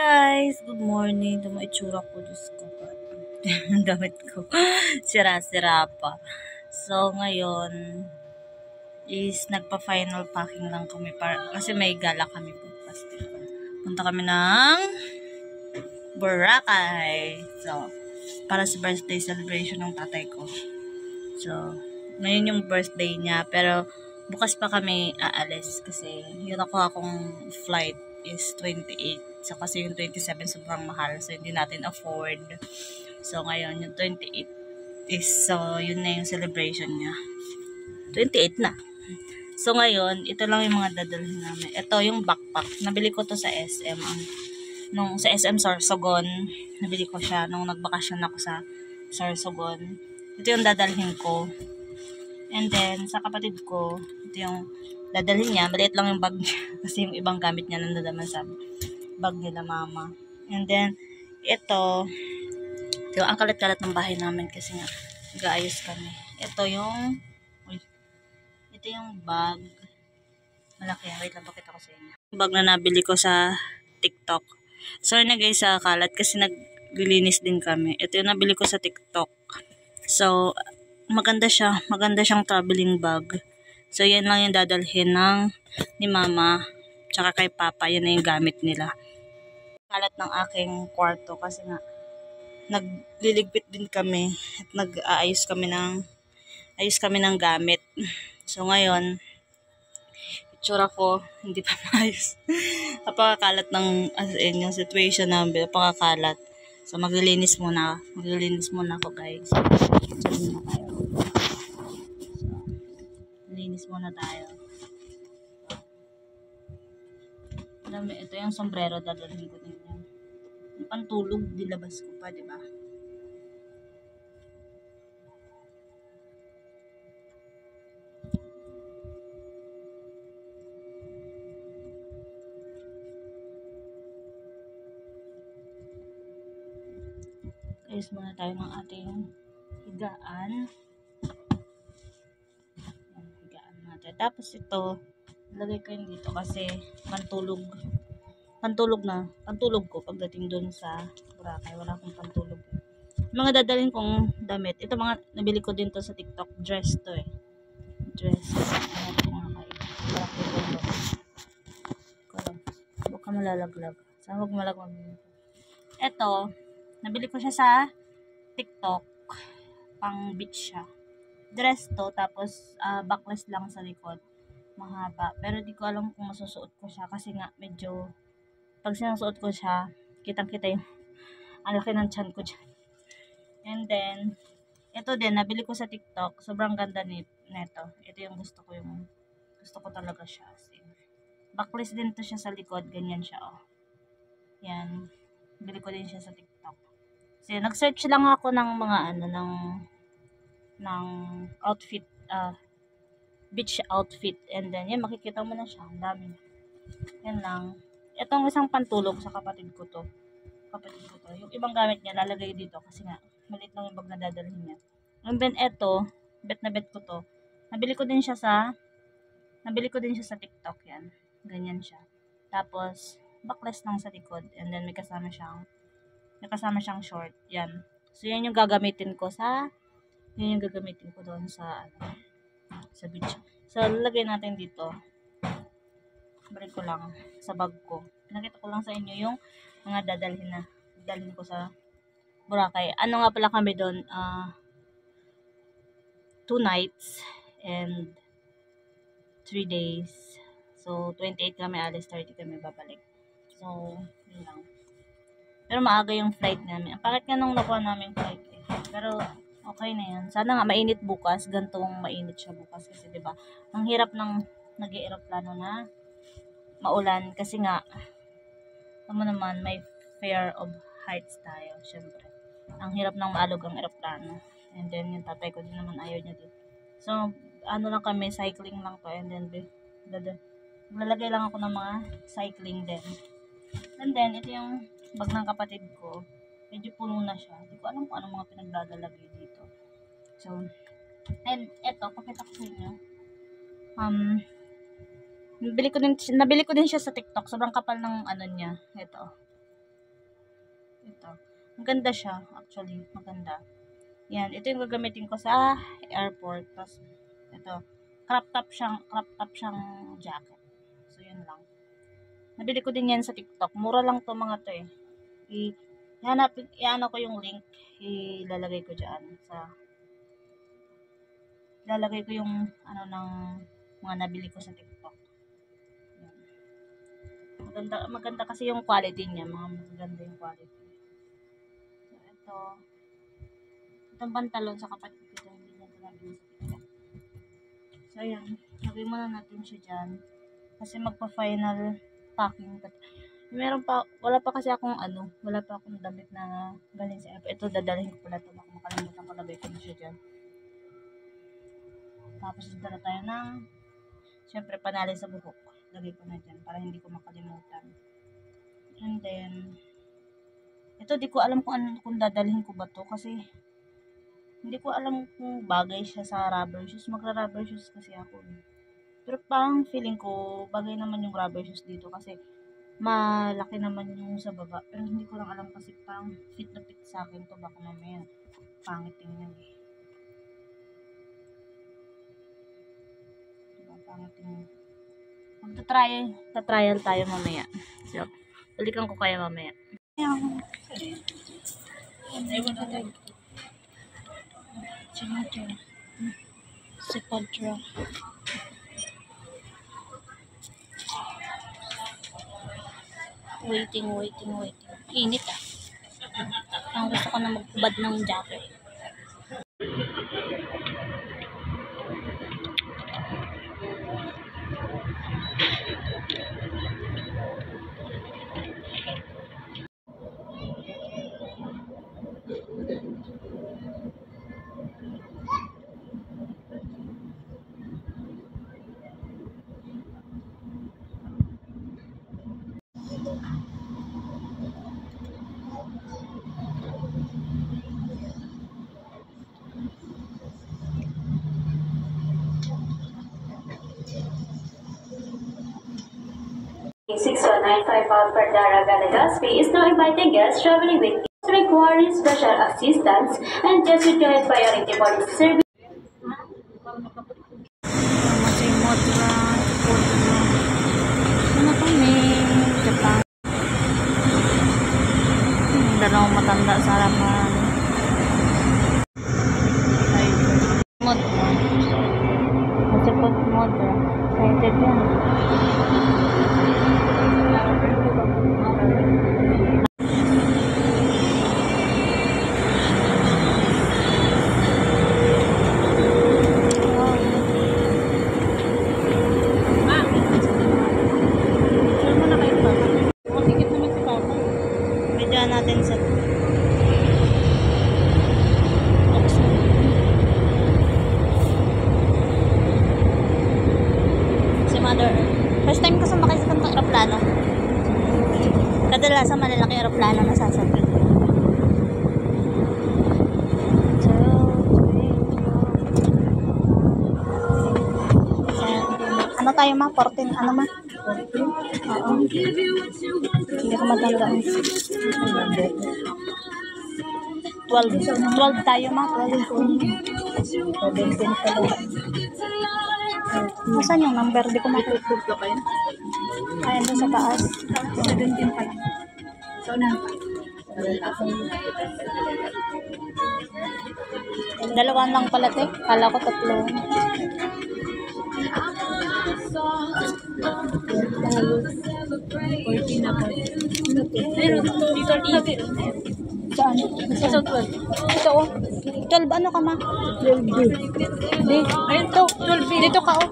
Guys, good morning. Ito mo itsura ko, Diyos ko. Ang damit ko. Sira-sira pa. So, ngayon is nagpa-final packing lang kami kasi may gala kami bukas. Punta kami ng Boracay. So, para sa birthday celebration ng tatay ko. So, ngayon yung birthday niya. Pero, bukas pa kami aalis kasi yun akong flight is 28. So, kasi yung 27 sobrang mahal. So, hindi natin afford. So, ngayon, yung 28 is, so, yun na yung celebration niya. 28 na. So, ngayon, ito lang yung mga dadalhin namin. Ito, yung backpack. Nabili ko to sa SM. Sa SM Sorsogon, nabili ko siya nung nagbakasyon ako sa Sorsogon. Ito yung dadalhin ko. And then, sa kapatid ko, ito yung dadalhin niya. Maliit lang yung bag niya. Kasi yung ibang gamit niya nandadaman sa bag nila mama. And then, ito ang kalat-kalat ng bahay namin kasi nga, nag-aayos kami. Ito yung bag. Malaki. Wait lang, pakita ko sa inyo. Yung bag na nabili ko sa TikTok. Sorry na guys sa kalat kasi naglilinis din kami. Ito yung nabili ko sa TikTok. So, maganda siya. Maganda siyang traveling bag. So, yan lang yung dadalhin ni mama tsaka kay papa. Yan na yung gamit nila. Kalat ng aking kwarto kasi nga nagliligpit din kami at nag-aayos kami ng gamit. So ngayon, itsura ko hindi pa maayos. Napakakalat ng yung situation namin, napakakalat. So maglilinis muna ako guys. So, linis muna tayo. Ito yung sombrero, dadalhin ko din yan. Yung pantulog, dilabas ko pa, diba? Ayos muna tayo ng ating higaan. Higaan natin. Tapos ito, lagay ko yun dito kasi pantulog ko pagdating dun sa Boracay. Wala akong pantulog. Mga dadalhin kong damit. Ito mga nabili ko din to sa TikTok. Dress to eh. Dress. Huwag ka malalaglag. Saan huwag malaglag? Ito, nabili ko siya sa TikTok. Pang beach siya. Dress to, tapos backless lang sa likod. Mahaba. Pero di ko alam kung masusuot ko siya kasi nga medyo pag sinusuot ko siya, kitang-kita yung ang laki ng tiyan ko dyan. And then, ito din, nabili ko sa TikTok. Sobrang ganda neto. Ito yung gusto ko talaga siya. Backless din to siya sa likod. Ganyan siya, oh. Yan. Bili ko din siya sa TikTok. So, nag-search lang ako ng mga ng outfit, beach outfit. And then, yan, makikita mo na siya. Ang dami. Yan lang. Itong isang pantulog sa kapatid ko to. Yung ibang gamit niya, lalagay dito kasi nga, maliit lang yung bag na dadalhin niya. And then, eto, bet ko to. Nabili ko din siya sa TikTok yan. Ganyan siya. Tapos, backless lang sa likod. And then, may kasama siyang short. Yan. So, yan yung gagamitin ko doon sa beach. So, lalagay natin dito. Balik ko lang sa bag ko. Pinakita ko lang sa inyo yung mga dadalhin ko sa Boracay. Ano nga pala kami doon? 2 nights and 3 days. So, 28 kami alis, 30 kami babalik. So, yun lang. Pero maaga yung flight namin. Ang pangit nga nung nakuha namin flight eh. Pero, okay na yan. Sana nga mainit bukas. Gantong mainit siya bukas. Kasi diba, ang hirap ng nag-i-aeroplano na maulan. Kasi nga, tama naman, may fear of heights tayo. Syempre. Ang hirap ng maalog ang aeroplano. And then, yung tatay ko din naman ayaw niya dito. So, ano lang kami, cycling lang to. And then, lalagay lang ako ng mga cycling din. And then, ito yung bag ng kapatid ko. Medyo puno na siya. Hindi ko alam kung anong mga pinagdadalagay dito. So, and eto, pakita ko sa inyo. Nabili ko din siya sa TikTok. Sobrang kapal ng ano niya. Ito. Ito. Maganda siya, actually. Maganda. Yan. Ito yung gagamitin ko sa airport. Tapos, ito. Crop top siyang jacket. So, yun lang. Nabili ko din yan sa TikTok. Mura lang to mga to eh. Iano ko yung link. Ilalagay ko dyan ilalagay ko yung ano ng mga nabili ko sa TikTok. Maganda kasi yung quality niya, maganda yung quality. So, itong pantalon sa kapatid ko, hindi niya nabili sa TikTok. So, ayan, lagay muna natin siya dyan kasi magpa-final packing. Wala pa akong damit na galing sa app. Ito, dadalhin ko pala ito. Baka makalimutan ko, lagay ko na siya dyan. Tapos, dala tayo ng, syempre, panali sa buhok. Lagay ko na dyan para hindi ko makalimutan. And then, ito, di ko alam kung dadalhin ko ba to kasi hindi ko alam kung bagay siya sa rubber shoes. Magra-rubber shoes kasi ako. Pero parang feeling ko, bagay naman yung rubber shoes dito kasi malaki naman yung sa baba. Pero hindi ko lang alam kasi parang fit na fit sa akin to. Baka mamaya pangit tingnan eh. Pangit tingnan. Magta-trial tayo mamaya. So, balikan ko kaya mamaya. Si Padra. Waiting. Init ah. Ang gusto ko na magbubad ng jacket. $6195 for Daraga Legazpi is now inviting guests traveling with requiring special assistance and just with your priority police service. Ano kami? Japan. Dalawang matanda sa harapan. Masipot modra. Excited yan. Natin sa si Mother first time ko sumakay sa ganitong aeroplano. Kadalasan malalaki aeroplano na sasakyan. Ano tayo ma? 14 ano ma? Oo. Hindi ko matandaan. 12 tayo ma. 12. Nasaan yung number? Di ko makikita. Ay, ando sa taas. 17 pala. So, dalawan lang pala te. Kala ko 3. Saan? Ito 12. Ito oh. 12 ano ka ma? 12B. Ito 12B. Dito ka oh.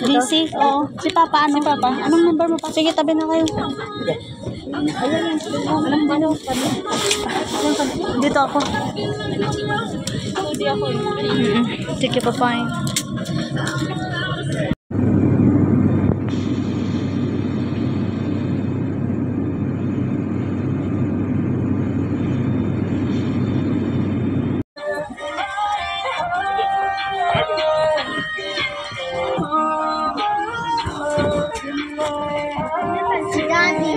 DC? Oo. Si Papa ano? Si Papa. Anong number mo pa? Sige, tabi na kayo. Ayan. Anong ba no? Dito ako. Hindi ako. Sige pa fine. Si Daddy.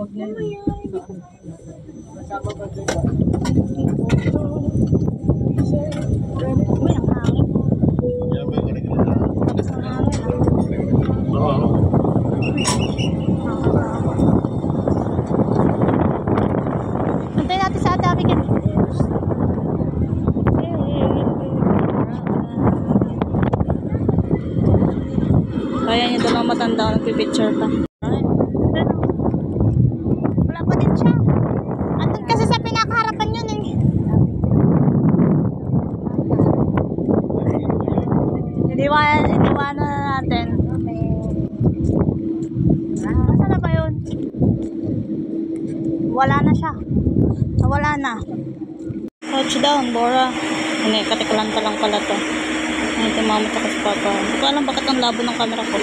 Huwag na yun. Uy, ang hangin. Ang hangin. Antay natin sa ate Abigail. Kaya niyo dalawang matanda ako nagpipicture pa. Wala pa din siya. Andun kasi sa pinakaharapan yun eh. Iniwanan na natin. Saan na ba yun? Wala na siya. Wala na. Touchdown, Bora. Katikalanta lang pala to. Ay, tumamot ako sa papa. Hindi ko alam bakit ang labo ng camera ko.